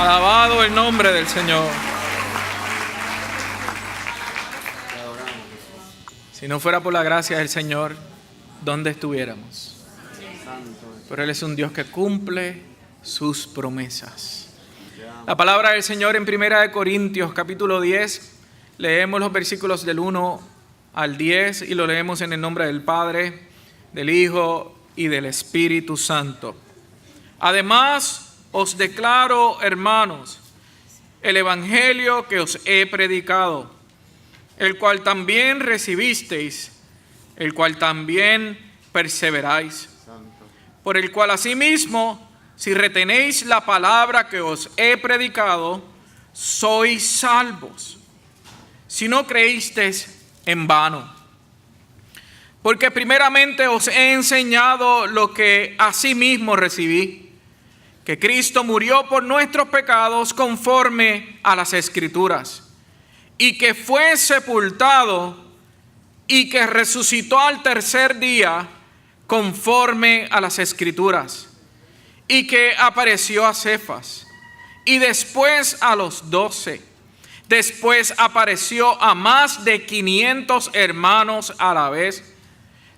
Alabado el nombre del Señor. Si no fuera por la gracia del Señor, ¿dónde estuviéramos? Pero Él es un Dios que cumple sus promesas. La palabra del Señor en 1 Corintios capítulo 10, leemos los versículos del 1 al 10 y lo leemos en el nombre del Padre, del Hijo y del Espíritu Santo. Además, os declaro, hermanos, el evangelio que os he predicado, el cual también recibisteis, el cual también perseveráis, por el cual asimismo, si retenéis la palabra que os he predicado, sois salvos, si no creísteis en vano. Porque primeramente os he enseñado lo que asimismo recibí, que Cristo murió por nuestros pecados conforme a las Escrituras, y que fue sepultado y que resucitó al tercer día conforme a las Escrituras, y que apareció a Cefas, y después a los 12. Después apareció a más de 500 hermanos a la vez,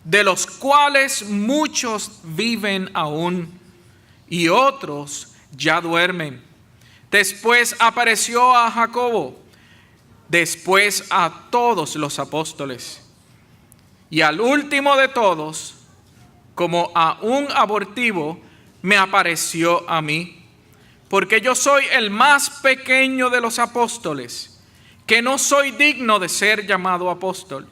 de los cuales muchos viven aún y otros ya duermen. Después apareció a Jacobo, después a todos los apóstoles, y al último de todos, como a un abortivo, me apareció a mí, porque yo soy el más pequeño de los apóstoles, que no soy digno de ser llamado apóstol,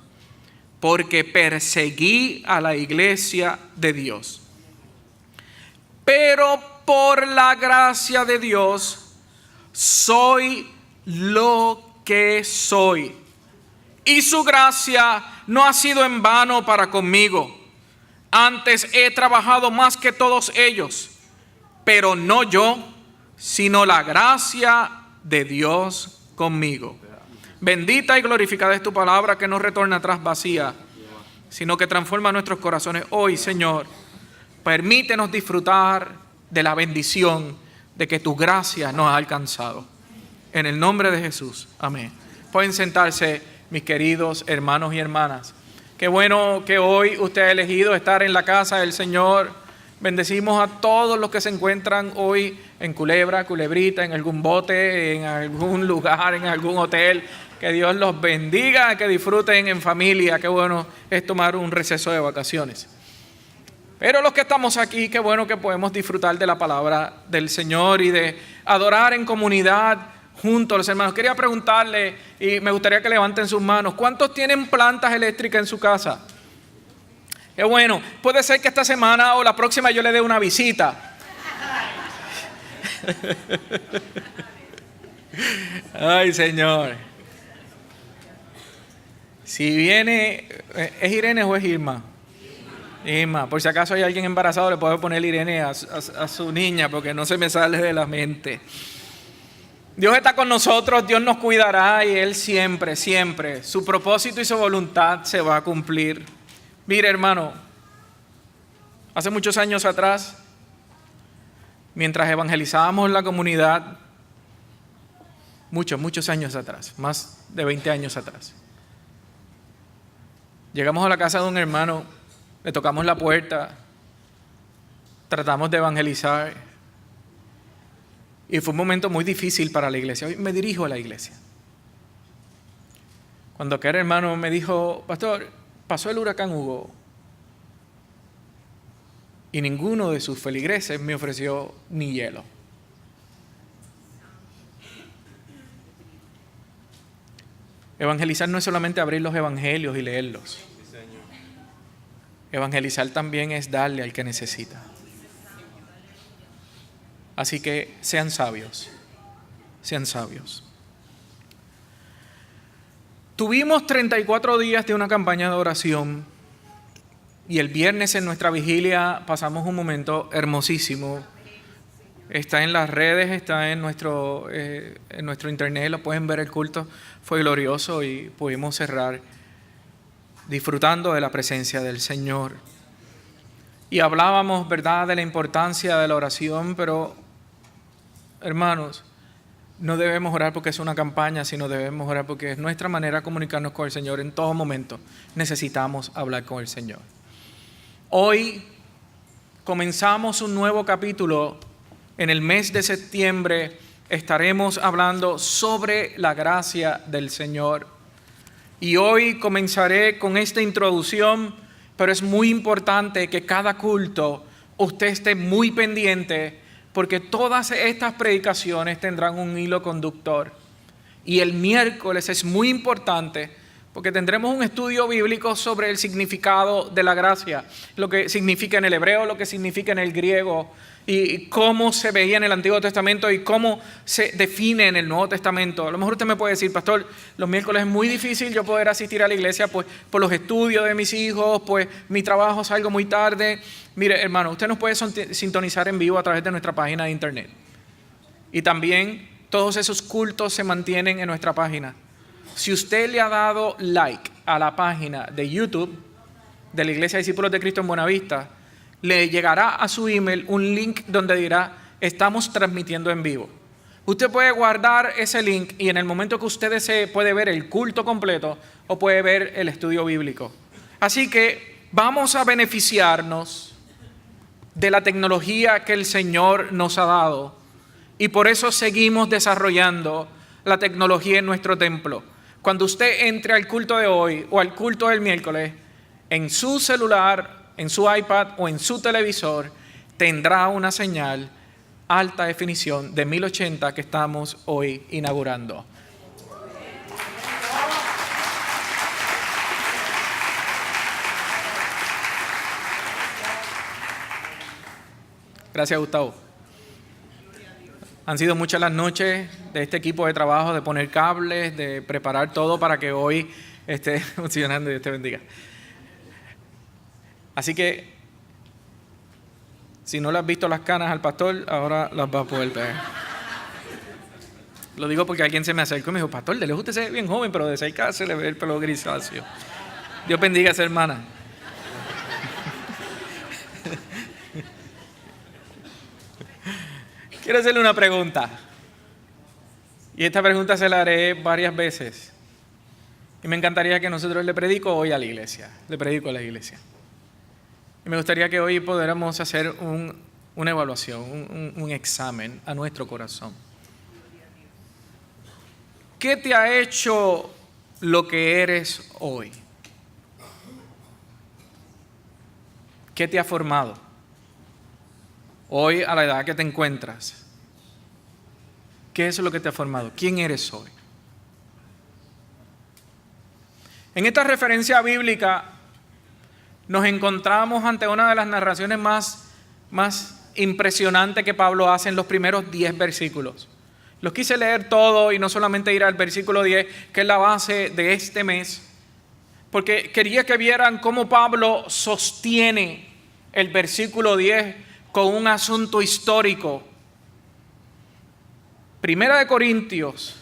porque perseguí a la iglesia de Dios. Pero por la gracia de Dios soy lo que soy. Y su gracia no ha sido en vano para conmigo. Antes he trabajado más que todos ellos, pero no yo, sino la gracia de Dios conmigo. Bendita y glorificada es tu palabra, que no retorna atrás vacía, sino que transforma nuestros corazones. Hoy, Señor, permítenos disfrutar de la bendición de que tu gracia nos ha alcanzado. En el nombre de Jesús. Amén. Pueden sentarse, mis queridos hermanos y hermanas. Qué bueno que hoy usted ha elegido estar en la casa del Señor. Bendecimos a todos los que se encuentran hoy en Culebra, Culebrita, en algún bote, en algún lugar, en algún hotel. Que Dios los bendiga, que disfruten en familia. Qué bueno es tomar un receso de vacaciones. Pero los que estamos aquí, qué bueno que podemos disfrutar de la palabra del Señor y de adorar en comunidad junto a los hermanos. Quería preguntarle, y me gustaría que levanten sus manos, ¿cuántos tienen plantas eléctricas en su casa? Qué bueno, puede ser que esta semana o la próxima yo le dé una visita. Ay, Señor. Si viene, ¿es Irene o es Irma? Irma, por si acaso hay alguien embarazado, le puedo poner Irene a su niña, porque no se me sale de la mente. Dios está con nosotros, Dios nos cuidará y Él siempre, siempre, su propósito y su voluntad se va a cumplir. Mire, hermano, hace muchos años atrás, mientras evangelizábamos la comunidad, muchos años atrás, más de 20 años atrás, llegamos a la casa de un hermano, le tocamos la puerta, tratamos de evangelizar y fue un momento muy difícil para la iglesia. Hoy me dirijo a la iglesia. Cuando aquel hermano me dijo, pastor, pasó el huracán Hugo y ninguno de sus feligreses me ofreció ni hielo. Evangelizar no es solamente abrir los evangelios y leerlos. Evangelizar también es darle al que necesita. Así que sean sabios, sean sabios. Tuvimos 34 días de una campaña de oración y el viernes en nuestra vigilia pasamos un momento hermosísimo. Está en las redes, está en nuestro internet, lo pueden ver el culto. Fue glorioso y pudimos cerrar disfrutando de la presencia del Señor. Y hablábamos, ¿verdad?, de la importancia de la oración, pero, hermanos, no debemos orar porque es una campaña, sino debemos orar porque es nuestra manera de comunicarnos con el Señor. En todo momento necesitamos hablar con el Señor. Hoy comenzamos un nuevo capítulo. En el mes de septiembre estaremos hablando sobre la gracia del Señor. Y hoy comenzaré con esta introducción, pero es muy importante que cada culto usted esté muy pendiente, porque todas estas predicaciones tendrán un hilo conductor. Y el miércoles es muy importante porque tendremos un estudio bíblico sobre el significado de la gracia, lo que significa en el hebreo, lo que significa en el griego, y cómo se veía en el Antiguo Testamento y cómo se define en el Nuevo Testamento. A lo mejor usted me puede decir: pastor, los miércoles es muy difícil yo poder asistir a la iglesia, pues por los estudios de mis hijos, pues mi trabajo salgo muy tarde. Mire, hermano, usted nos puede sintonizar en vivo a través de nuestra página de internet. Y también todos esos cultos se mantienen en nuestra página. Si usted le ha dado like a la página de YouTube de la Iglesia de Discípulos de Cristo en Buenavista, le llegará a su email un link donde dirá: estamos transmitiendo en vivo. Usted puede guardar ese link y en el momento que usted desee puede ver el culto completo o puede ver el estudio bíblico. Así que vamos a beneficiarnos de la tecnología que el Señor nos ha dado, y por eso seguimos desarrollando la tecnología en nuestro templo. Cuando usted entre al culto de hoy o al culto del miércoles, en su celular, en su iPad o en su televisor, tendrá una señal alta definición de 1080 que estamos hoy inaugurando. Gracias, Gustavo. Han sido muchas las noches de este equipo de trabajo de poner cables, de preparar todo para que hoy esté funcionando. Dios te bendiga. Así que, si no le has visto las canas al pastor, ahora las va a poder ver. Lo digo porque alguien se me acercó y me dijo: pastor, de lejos usted se ve bien joven, pero de cerca se le ve el pelo grisáceo. Dios bendiga a esa hermana. Quiero hacerle una pregunta. Y esta pregunta se la haré varias veces. Y me encantaría que nosotros le predico hoy a la iglesia. Le predico a la iglesia. Y me gustaría que hoy pudiéramos hacer una evaluación, un examen a nuestro corazón. ¿Qué te ha hecho lo que eres hoy? ¿Qué te ha formado hoy a la edad que te encuentras? ¿Qué es lo que te ha formado? ¿Quién eres hoy? En esta referencia bíblica nos encontramos ante una de las narraciones más impresionantes que Pablo hace en los primeros 10 versículos. Los quise leer todo y no solamente ir al versículo 10, que es la base de este mes, porque quería que vieran cómo Pablo sostiene el versículo 10 con un asunto histórico. Primera de Corintios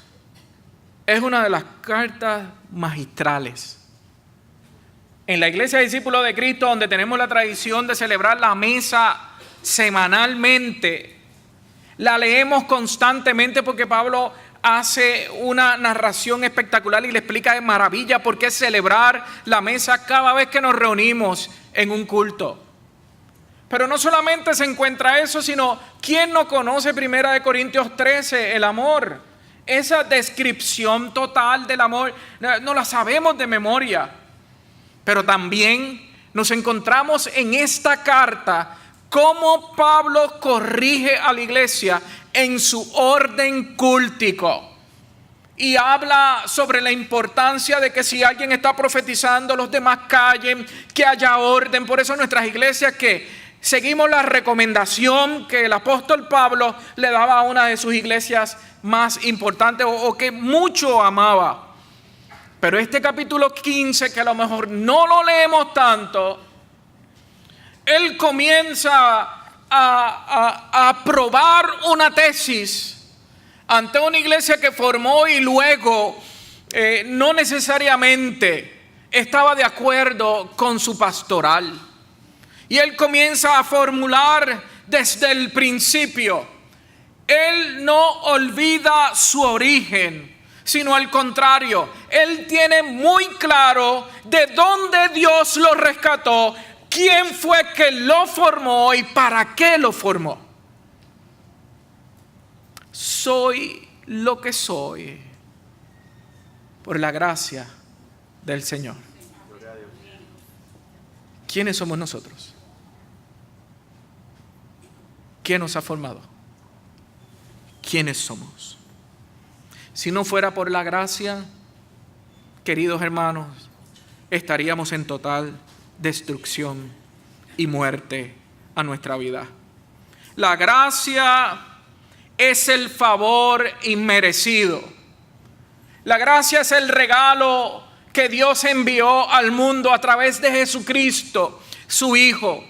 es una de las cartas magistrales. En la Iglesia de Discípulos de Cristo, donde tenemos la tradición de celebrar la mesa semanalmente, la leemos constantemente porque Pablo hace una narración espectacular y le explica de maravilla por qué celebrar la mesa cada vez que nos reunimos en un culto. Pero no solamente se encuentra eso, sino ¿quién no conoce 1 Corintios 13, el amor? Esa descripción total del amor, no la sabemos de memoria. Pero también nos encontramos en esta carta cómo Pablo corrige a la iglesia en su orden cúltico. Y habla sobre la importancia de que si alguien está profetizando, los demás callen, que haya orden. Por eso nuestras iglesias que seguimos la recomendación que el apóstol Pablo le daba a una de sus iglesias más importantes o que mucho amaba. Pero este capítulo 15, que a lo mejor no lo leemos tanto, él comienza a aprobar una tesis ante una iglesia que formó y luego no necesariamente estaba de acuerdo con su pastoral. Y él comienza a formular desde el principio Él no olvida su origen, sino al contrario, Él tiene muy claro de dónde Dios lo rescató, quién fue que lo formó y para qué lo formó. Soy lo que soy por la gracia del Señor. ¿Quiénes somos nosotros? ¿Quién nos ha formado? ¿Quiénes somos? Si no fuera por la gracia, queridos hermanos, estaríamos en total destrucción y muerte a nuestra vida. La gracia es el favor inmerecido. La gracia es el regalo que Dios envió al mundo a través de Jesucristo, su Hijo.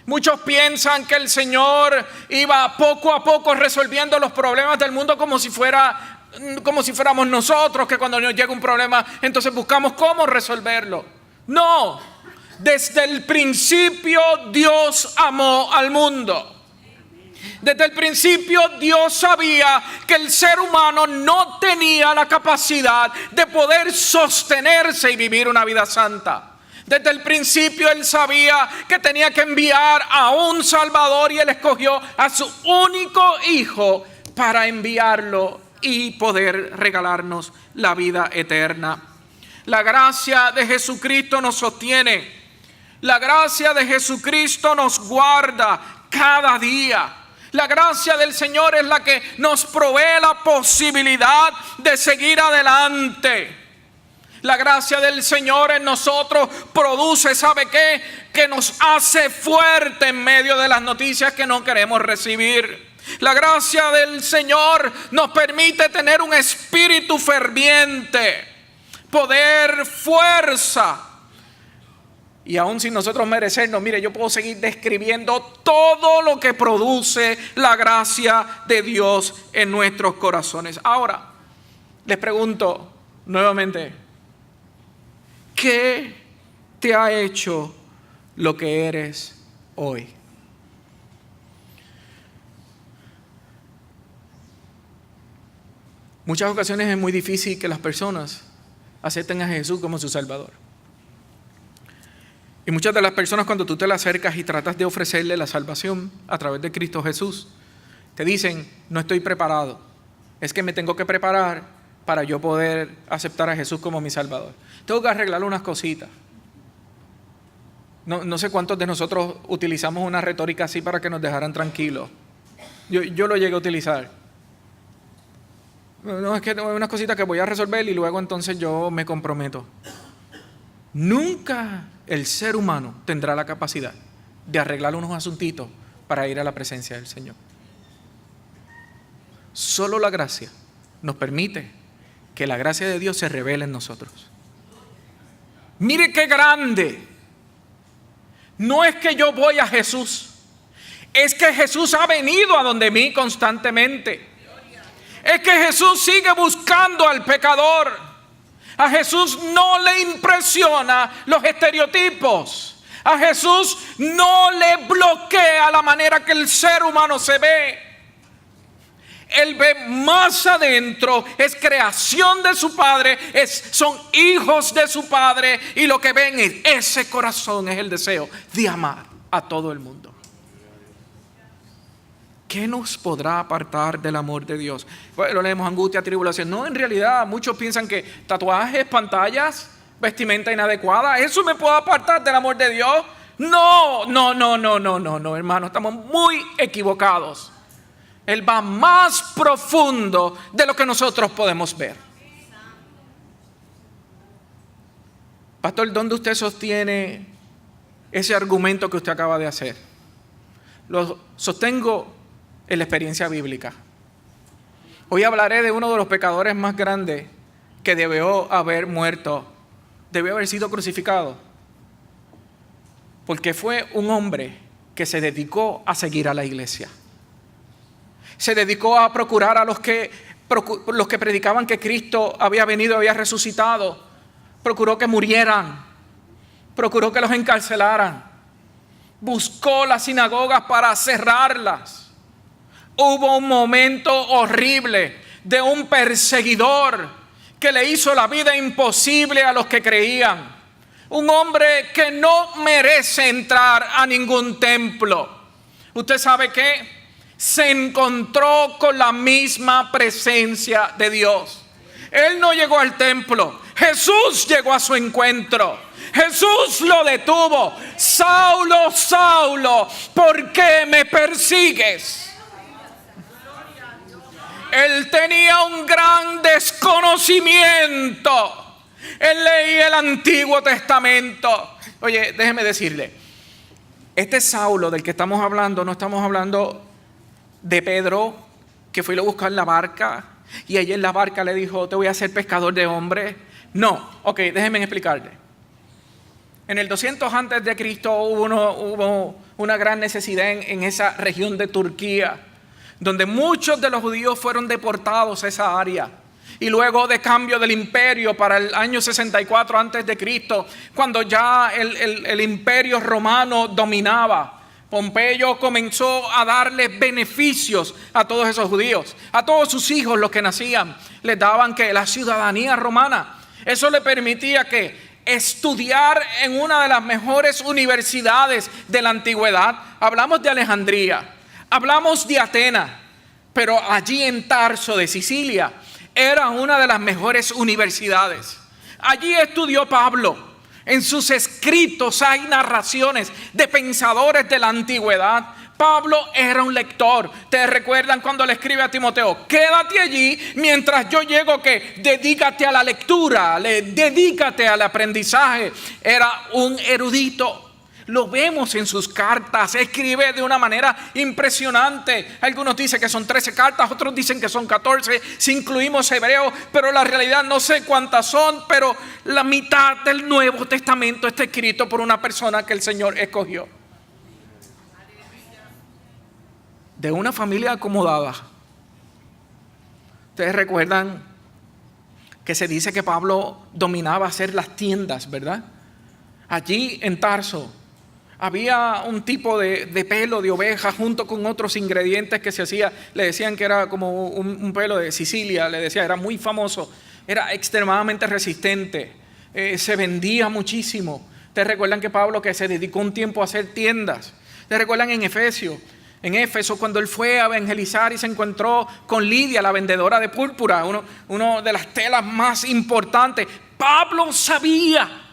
Muchos piensan que el Señor iba poco a poco resolviendo los problemas del mundo como si fuéramos nosotros, que cuando nos llega un problema, entonces buscamos cómo resolverlo. No, desde el principio Dios amó al mundo. Desde el principio Dios sabía que el ser humano no tenía la capacidad de poder sostenerse y vivir una vida santa. Desde el principio Él sabía que tenía que enviar a un Salvador y Él escogió a su único Hijo para enviarlo y poder regalarnos la vida eterna. La gracia de Jesucristo nos sostiene. La gracia de Jesucristo nos guarda cada día. La gracia del Señor es la que nos provee la posibilidad de seguir adelante. La gracia del Señor en nosotros produce, ¿sabe qué? Que nos hace fuerte en medio de las noticias que no queremos recibir. La gracia del Señor nos permite tener un espíritu ferviente, poder, fuerza. Y aún sin nosotros merecernos, mire, yo puedo seguir describiendo todo lo que produce la gracia de Dios en nuestros corazones. Ahora, les pregunto nuevamente, ¿qué te ha hecho lo que eres hoy? Muchas ocasiones es muy difícil que las personas acepten a Jesús como su Salvador. Y muchas de las personas, cuando tú te le acercas y tratas de ofrecerle la salvación a través de Cristo Jesús, te dicen, no estoy preparado. Es que me tengo que preparar para yo poder aceptar a Jesús como mi Salvador. Tengo que arreglar unas cositas. No sé cuántos de nosotros utilizamos una retórica así para que nos dejaran tranquilos. Yo lo llegué a utilizar. No, es que hay unas cositas que voy a resolver y luego entonces yo me comprometo. Nunca el ser humano tendrá la capacidad de arreglar unos asuntitos para ir a la presencia del Señor. Solo la gracia nos permite que la gracia de Dios se revele en nosotros. Mire qué grande. No es que yo voy a Jesús, es que Jesús ha venido a donde mí constantemente. Es que Jesús sigue buscando al pecador. A Jesús no le impresiona los estereotipos. A Jesús no le bloquea la manera que el ser humano se ve. Él ve más adentro, es creación de su Padre, son hijos de su Padre, y lo que ven es ese corazón, es el deseo de amar a todo el mundo. ¿Qué nos podrá apartar del amor de Dios? Bueno, lo leemos, angustia, tribulación. No, en realidad muchos piensan que tatuajes, pantallas, vestimenta inadecuada, ¿eso me puede apartar del amor de Dios? No, hermano, estamos muy equivocados. Él va más profundo de lo que nosotros podemos ver. Pastor, ¿dónde usted sostiene ese argumento que usted acaba de hacer? Lo sostengo en la experiencia bíblica. Hoy hablaré de uno de los pecadores más grandes que debió haber muerto, debió haber sido crucificado, porque fue un hombre que se dedicó a seguir a la iglesia. Se dedicó a procurar a los que predicaban que Cristo había venido, había resucitado. Procuró que murieran, procuró que los encarcelaran, buscó las sinagogas para cerrarlas. Hubo un momento horrible de un perseguidor que le hizo la vida imposible a los que creían. Un hombre que no merece entrar a ningún templo. ¿Usted sabe qué? Se encontró con la misma presencia de Dios. Él no llegó al templo. Jesús llegó a su encuentro. Jesús lo detuvo. Saulo, Saulo, ¿por qué me persigues? Él tenía un gran desconocimiento. Él leía el Antiguo Testamento. Oye, déjeme decirle, este Saulo del que estamos hablando, no estamos hablando de Pedro, que fue y lo buscó en la barca, y allí en la barca le dijo, te voy a hacer pescador de hombres. No, ok, déjenme explicarle. En el 200 antes de Cristo hubo una gran necesidad en esa región de Turquía, donde muchos de los judíos fueron deportados a esa área. Y luego de cambio del imperio para el año 64 antes de Cristo, cuando ya el imperio romano dominaba, Pompeyo comenzó a darles beneficios a todos esos judíos. A todos sus hijos, los que nacían, les daban que la ciudadanía romana. Eso le permitía que estudiar en una de las mejores universidades de la antigüedad. Hablamos de Alejandría, hablamos de Atenas, pero allí en Tarso de Sicilia era una de las mejores universidades. Allí estudió Pablo. En sus escritos hay narraciones de pensadores de la antigüedad. Pablo era un lector. ¿Te recuerdan cuando le escribe a Timoteo? Quédate allí mientras yo llego, que dedícate a la lectura, dedícate al aprendizaje. Era un erudito. Lo vemos en sus cartas, escribe de una manera impresionante. Algunos dicen que son 13 cartas, otros dicen que son 14, si incluimos hebreo, pero la realidad no sé cuántas son, pero la mitad del Nuevo Testamento está escrito por una persona que el Señor escogió. De una familia acomodada. Ustedes recuerdan que se dice que Pablo dominaba hacer las tiendas, ¿verdad? Allí en Tarso había un tipo de pelo de oveja junto con otros ingredientes que se hacía. Le decían que era como un pelo de Sicilia, le decía, era muy famoso, era extremadamente resistente, se vendía muchísimo. ¿Ustedes recuerdan que Pablo que se dedicó un tiempo a hacer tiendas? ¿Ustedes recuerdan en Éfeso, cuando él fue a evangelizar y se encontró con Lidia, la vendedora de púrpura, uno de las telas más importantes? Pablo sabía,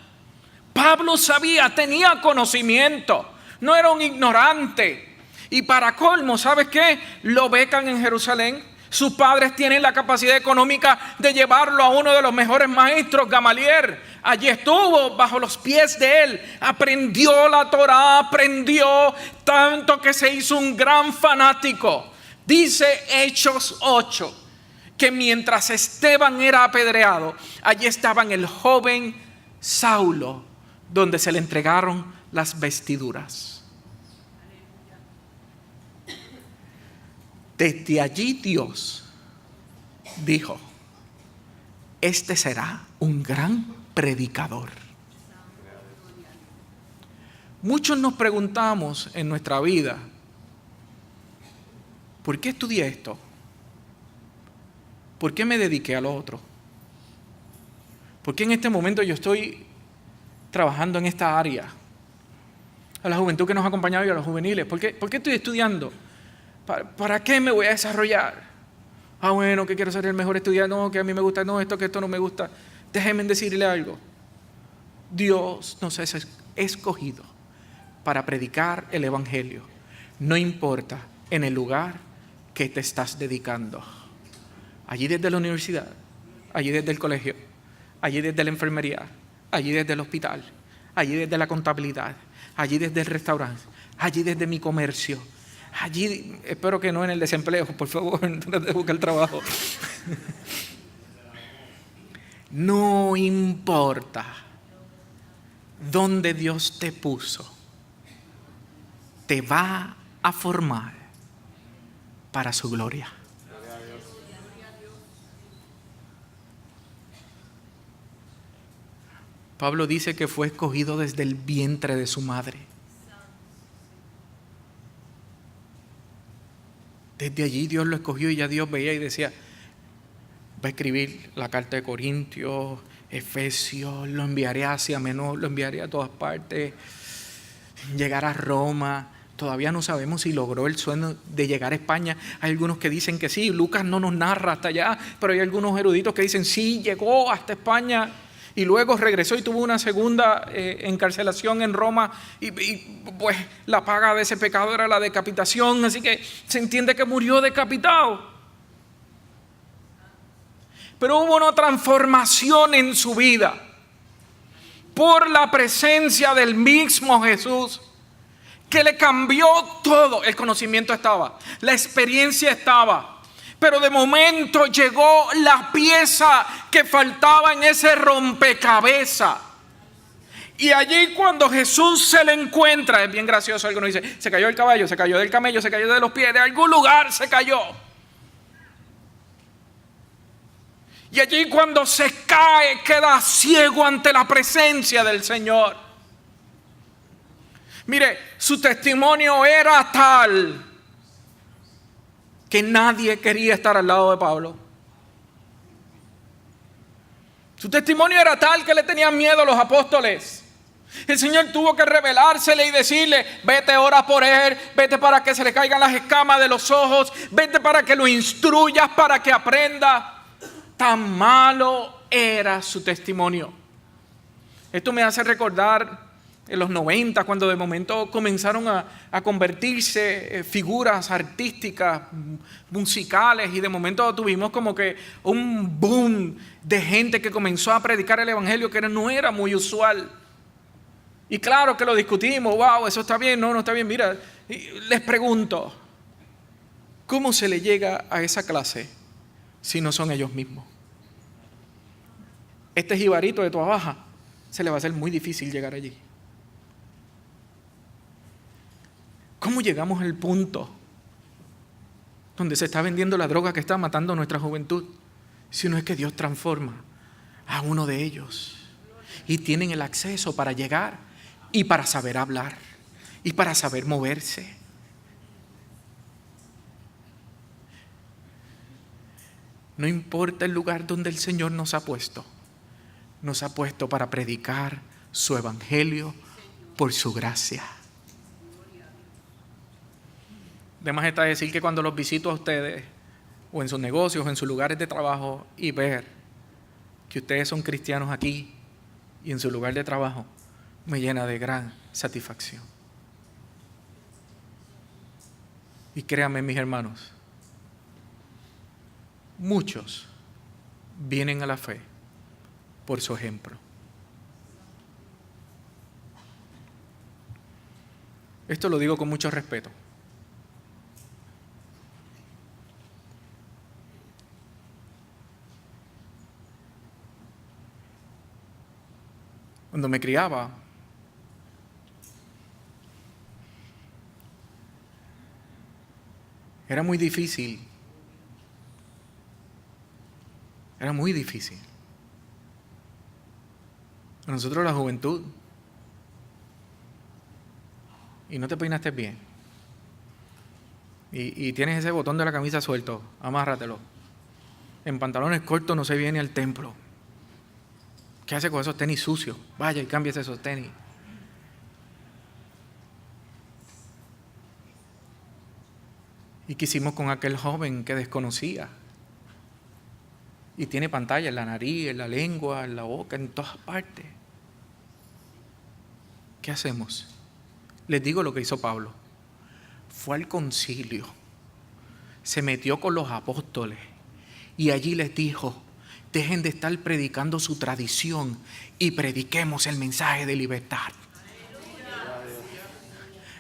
tenía conocimiento, no era un ignorante. Y para colmo, ¿sabes qué? Lo becan en Jerusalén. Sus padres tienen la capacidad económica de llevarlo a uno de los mejores maestros, Gamaliel. Allí estuvo bajo los pies de él, aprendió la Torá, aprendió tanto que se hizo un gran fanático. Dice Hechos 8 que mientras Esteban era apedreado, allí estaban el joven Saulo, donde se le entregaron las vestiduras. Desde allí Dios dijo, este será un gran predicador. Muchos nos preguntamos en nuestra vida, ¿por qué estudié esto? ¿Por qué me dediqué a lo otro? ¿Por qué en este momento yo estoy trabajando en esta área? A la juventud que nos ha acompañado y a los juveniles, ¿por qué estoy estudiando? ¿Para qué me voy a desarrollar? Bueno, que quiero ser el mejor estudiante, no, que a mí me gusta, no, que esto no me gusta. Déjenme decirle algo. Dios nos ha escogido para predicar el evangelio. No importa en el lugar que te estás dedicando. Allí desde la universidad, allí desde el colegio, allí desde la enfermería, allí desde el hospital, allí desde la contabilidad, allí desde el restaurante, allí desde mi comercio, allí, espero que no en el desempleo, por favor, no te busques el trabajo. No importa dónde Dios te puso, te va a formar para su gloria. Pablo dice que fue escogido desde el vientre de su madre. Desde allí Dios lo escogió y ya Dios veía y decía, va a escribir la carta de Corintios, Efesios, lo enviaré a Asia Menor, lo enviaré a todas partes, llegar a Roma. Todavía no sabemos si logró el sueño de llegar a España. Hay algunos que dicen que sí, Lucas no nos narra hasta allá, pero hay algunos eruditos que dicen sí, llegó hasta España y luego regresó y tuvo una segunda encarcelación en Roma y pues la paga de ese pecado era la decapitación, así que se entiende que murió decapitado. Pero hubo una transformación en su vida por la presencia del mismo Jesús, que le cambió todo. El conocimiento estaba, la experiencia estaba, pero de momento llegó la pieza que faltaba en ese rompecabezas. Y allí cuando Jesús se le encuentra, es bien gracioso, alguno dice, se cayó el caballo, se cayó del camello, se cayó de los pies, de algún lugar se cayó. Y allí cuando se cae, queda ciego ante la presencia del Señor. Mire, su testimonio era tal que nadie quería estar al lado de Pablo. Su testimonio era tal que le tenían miedo a los apóstoles. El Señor tuvo que revelársele y decirle, vete, ora por él, vete para que se le caigan las escamas de los ojos, vete para que lo instruyas, para que aprenda. Tan malo era su testimonio. Esto me hace recordar en los 90, cuando de momento comenzaron a convertirse figuras artísticas, musicales, y de momento tuvimos como que un boom de gente que comenzó a predicar el evangelio que no era muy usual. Y claro que lo discutimos, wow, eso está bien, no está bien. Mira, les pregunto, ¿cómo se le llega a esa clase si no son ellos mismos? Este jibarito de Toa Baja, se le va a hacer muy difícil llegar allí. ¿Cómo llegamos al punto donde se está vendiendo la droga que está matando a nuestra juventud? Si no es que Dios transforma a uno de ellos y tienen el acceso para llegar y para saber hablar y para saber moverse. No importa el lugar donde el Señor nos ha puesto para predicar su evangelio por su gracia. Además está decir que cuando los visito a ustedes, o en sus negocios, o en sus lugares de trabajo, y ver que ustedes son cristianos aquí y en su lugar de trabajo, me llena de gran satisfacción. Y créanme, mis hermanos, muchos vienen a la fe por su ejemplo. Esto lo digo con mucho respeto. Cuando me criaba, era muy difícil. Era muy difícil. A nosotros la juventud. Y no te peinaste bien. Y tienes ese botón de la camisa suelto, amárratelo. En pantalones cortos no se viene al templo. ¿Qué hace con esos tenis sucios? Vaya y cámbiese esos tenis. ¿Y qué hicimos con aquel joven que desconocía? Y tiene pantalla en la nariz, en la lengua, en la boca, en todas partes. ¿Qué hacemos? Les digo lo que hizo Pablo. Fue al concilio, se metió con los apóstoles y allí les dijo, dejen de estar predicando su tradición y prediquemos el mensaje de libertad.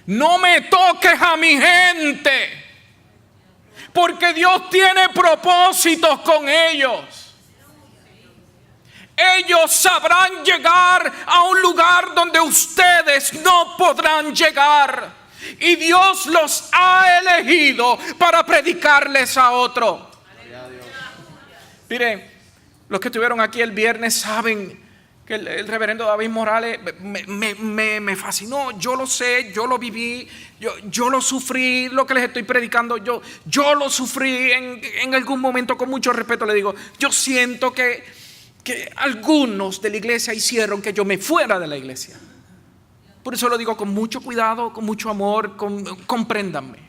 No me toques a mi gente, porque Dios tiene propósitos con ellos. Ellos sabrán llegar a un lugar donde ustedes no podrán llegar. Y Dios los ha elegido para predicarles a otro. Miren, los que estuvieron aquí el viernes saben que el reverendo David Morales me fascinó. Yo lo sé, yo lo viví, yo lo sufrí, lo que les estoy predicando, yo lo sufrí en algún momento. Con mucho respeto le digo, yo siento que algunos de la iglesia hicieron que yo me fuera de la iglesia. Por eso lo digo con mucho cuidado, con mucho amor, compréndanme.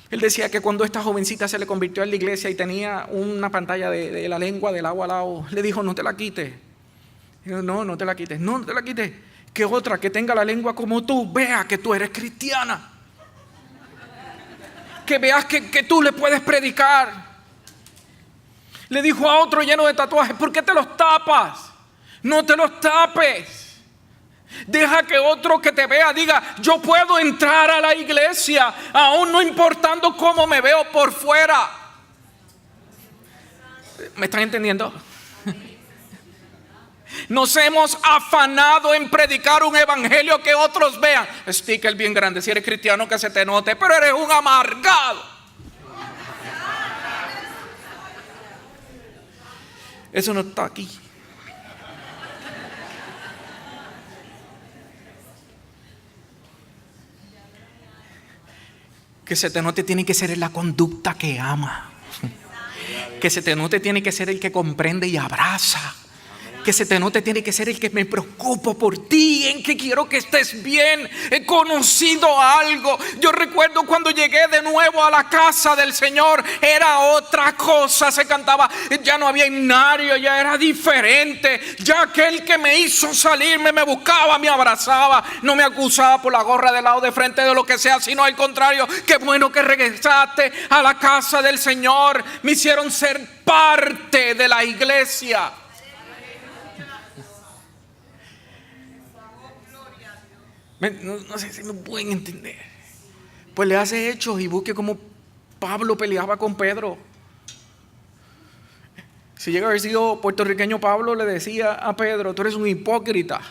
Él decía que cuando esta jovencita se le convirtió en la iglesia y tenía una pantalla de la lengua del agua al lado, le dijo, no te la quites. No te la quites, no te la quites. Que otra que tenga la lengua como tú vea que tú eres cristiana. Que veas que tú le puedes predicar. Le dijo a otro lleno de tatuajes, ¿por qué te los tapas? No te los tapes. Deja que otro que te vea diga, yo puedo entrar a la iglesia, aún no importando cómo me veo por fuera. ¿Me están entendiendo? Nos hemos afanado en predicar un evangelio que otros vean. Sticker bien grande, si eres cristiano que se te note, pero eres un amargado. Eso no está aquí. Que se te note tiene que ser en la conducta que ama. Que se te note tiene que ser el que comprende y abraza. Que se te note tiene que ser el que me preocupo por ti, en que quiero que estés bien. He conocido algo. Yo recuerdo cuando llegué de nuevo a la casa del Señor, era otra cosa. Se cantaba, ya no había himnario, ya era diferente. Ya aquel que me hizo salirme me buscaba, me abrazaba, no me acusaba por la gorra del lado de frente de lo que sea, sino al contrario, qué bueno que regresaste a la casa del Señor. Me hicieron ser parte de la iglesia. No sé si me pueden entender. Pues le hace hechos y busque cómo Pablo peleaba con Pedro. Si llega a haber sido puertorriqueño, Pablo le decía a Pedro, tú eres un hipócrita.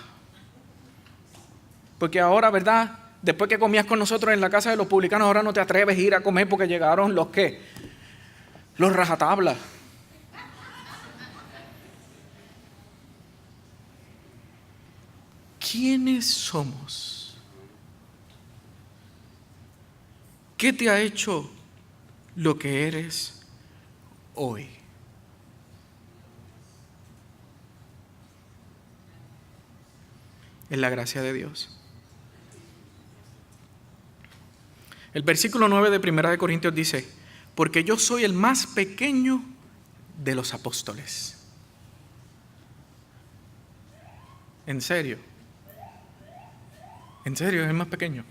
Porque ahora, ¿verdad? Después que comías con nosotros en la casa de los publicanos, ahora no te atreves a ir a comer porque llegaron los ¿qué? Los rajatablas. ¿Quiénes somos? ¿Qué te ha hecho lo que eres hoy? Es la gracia de Dios. El versículo 9 de 1 Corintios dice, porque yo soy el más pequeño de los apóstoles. ¿En serio? ¿En serio es el más pequeño?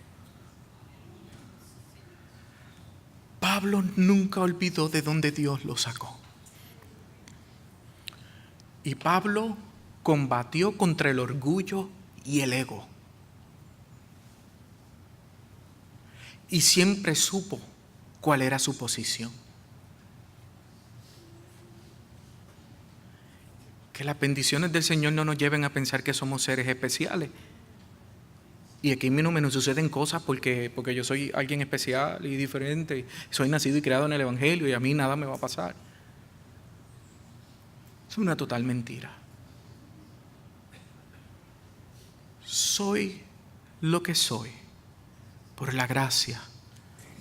Pablo nunca olvidó de dónde Dios lo sacó. Y Pablo combatió contra el orgullo y el ego. Y siempre supo cuál era su posición. Que las bendiciones del Señor no nos lleven a pensar que somos seres especiales. Y aquí mismo me suceden cosas porque yo soy alguien especial y diferente. Soy nacido y criado en el Evangelio y a mí nada me va a pasar. Es una total mentira. Soy lo que soy por la gracia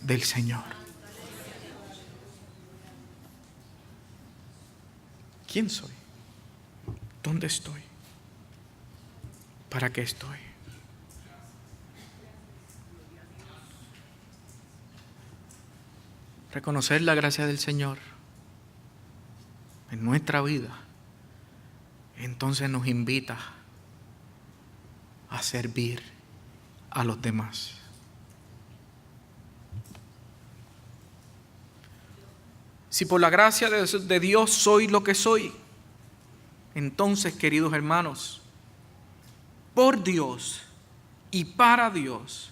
del Señor. ¿Quién soy? ¿Dónde estoy? ¿Para qué estoy? Reconocer la gracia del Señor en nuestra vida, entonces nos invita a servir a los demás. Si por la gracia de Dios soy lo que soy, entonces, queridos hermanos, por Dios y para Dios,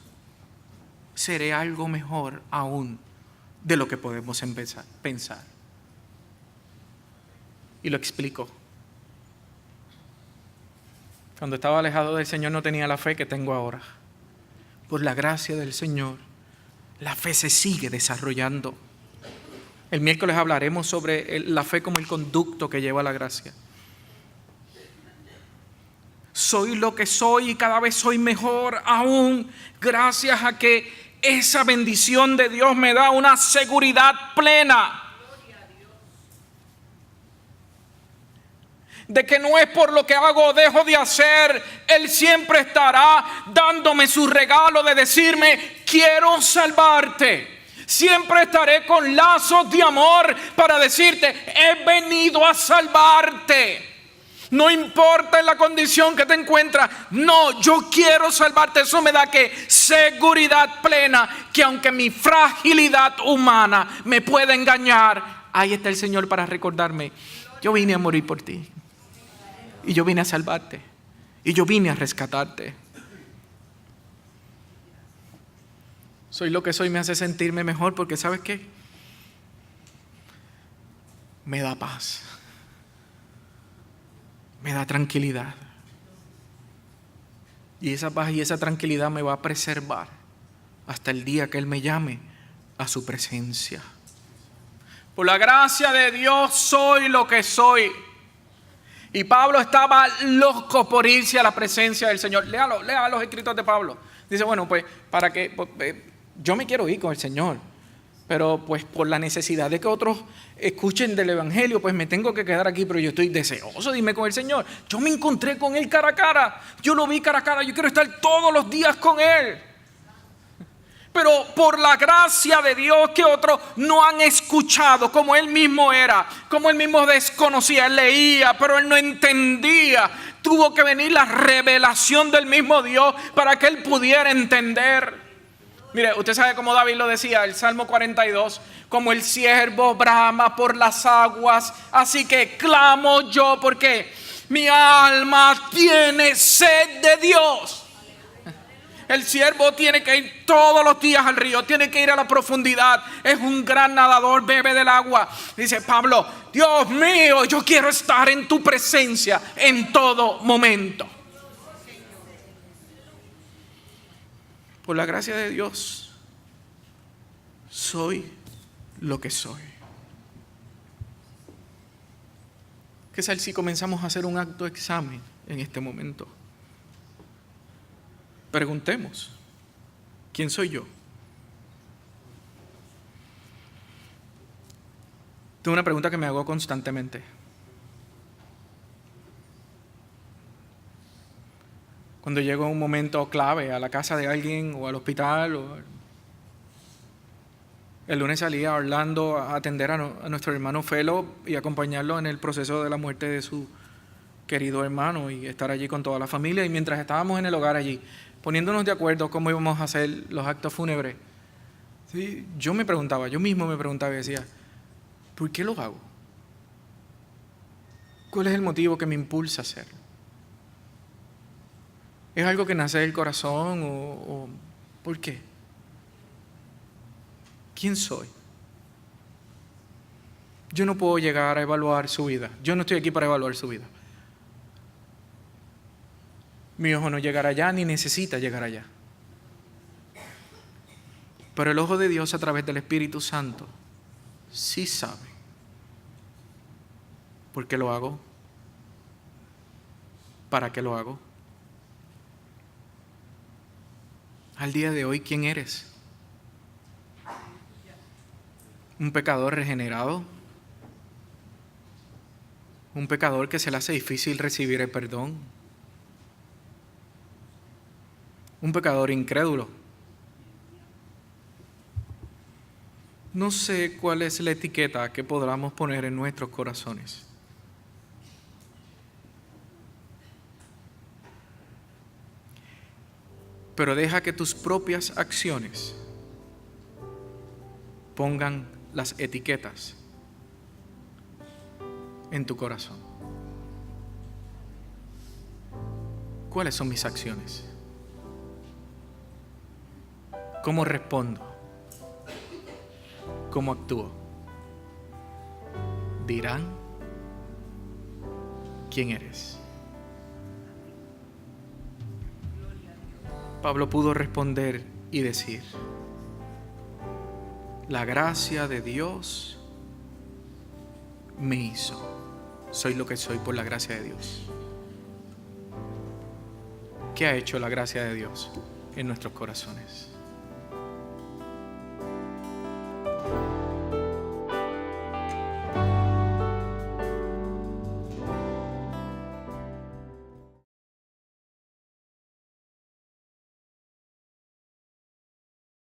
seré algo mejor aún de lo que podemos pensar. Y lo explico. Cuando estaba alejado del Señor no tenía la fe que tengo ahora. Por la gracia del Señor, la fe se sigue desarrollando. El miércoles hablaremos sobre la fe como el conducto que lleva a la gracia. soy lo que soy y cada vez soy mejor aún gracias a que esa bendición de Dios me da una seguridad plena de que no es por lo que hago o dejo de hacer. Él siempre estará dándome su regalo de decirme: quiero salvarte. Siempre estaré con lazos de amor para decirte: he venido a salvarte. No importa en la condición que te encuentras. No, yo quiero salvarte. Eso me da que seguridad plena, que aunque mi fragilidad humana me pueda engañar, ahí está el Señor para recordarme: yo vine a morir por ti. Y yo vine a salvarte. Y yo vine a rescatarte. Soy lo que soy me hace sentirme mejor porque ¿sabes qué? Me da paz. Me da tranquilidad. Y esa paz y esa tranquilidad me va a preservar hasta el día que Él me llame a su presencia. Por la gracia de Dios soy lo que soy. Y Pablo estaba loco por irse a la presencia del Señor. Lea los escritos de Pablo. Dice, bueno, pues para que yo me quiero ir con el Señor, pero pues por la necesidad de que otros escuchen del Evangelio, pues me tengo que quedar aquí, pero yo estoy deseoso de irme con el Señor. Yo me encontré con Él cara a cara. Yo lo vi cara a cara. Yo quiero estar todos los días con Él. Pero por la gracia de Dios que otros no han escuchado, como Él mismo era, como Él mismo desconocía, Él leía, pero Él no entendía. Tuvo que venir la revelación del mismo Dios para que Él pudiera entender. Mire, usted sabe cómo David lo decía, el Salmo 42, como el ciervo brama por las aguas, así que clamo yo porque mi alma tiene sed de Dios. El siervo tiene que ir todos los días al río, tiene que ir a la profundidad. Es un gran nadador, bebe del agua. Dice Pablo: Dios mío, yo quiero estar en tu presencia en todo momento. Por la gracia de Dios, soy lo que soy. ¿Qué tal si comenzamos a hacer un autoexamen en este momento? Preguntemos: ¿quién soy yo? Tengo una pregunta que me hago constantemente. Cuando llego a un momento clave, a la casa de alguien o al hospital, el lunes salí a Orlando a atender a nuestro hermano Felo y acompañarlo en el proceso de la muerte de su querido hermano y estar allí con toda la familia. Y mientras estábamos en el hogar allí, poniéndonos de acuerdo cómo íbamos a hacer los actos fúnebres, ¿sí? Yo mismo me preguntaba y decía: ¿por qué lo hago? ¿Cuál es el motivo que me impulsa a hacerlo? ¿Es algo que nace del corazón o por qué? ¿Quién soy? Yo no puedo llegar a evaluar su vida. Yo no estoy aquí para evaluar su vida. Mi ojo no llegará allá ni necesita llegar allá. Pero el ojo de Dios a través del Espíritu Santo sí sabe. ¿Por qué lo hago? ¿Para qué lo hago? Al día de hoy, ¿quién eres? ¿Un pecador regenerado? ¿Un pecador que se le hace difícil recibir el perdón? ¿Un pecador incrédulo? No sé cuál es la etiqueta que podamos poner en nuestros corazones. Pero deja que tus propias acciones pongan las etiquetas en tu corazón. ¿Cuáles son mis acciones? ¿Cómo respondo? ¿Cómo actúo? Dirán quién eres. Pablo pudo responder y decir: la gracia de Dios me hizo. Soy lo que soy por la gracia de Dios. ¿Qué ha hecho la gracia de Dios en nuestros corazones?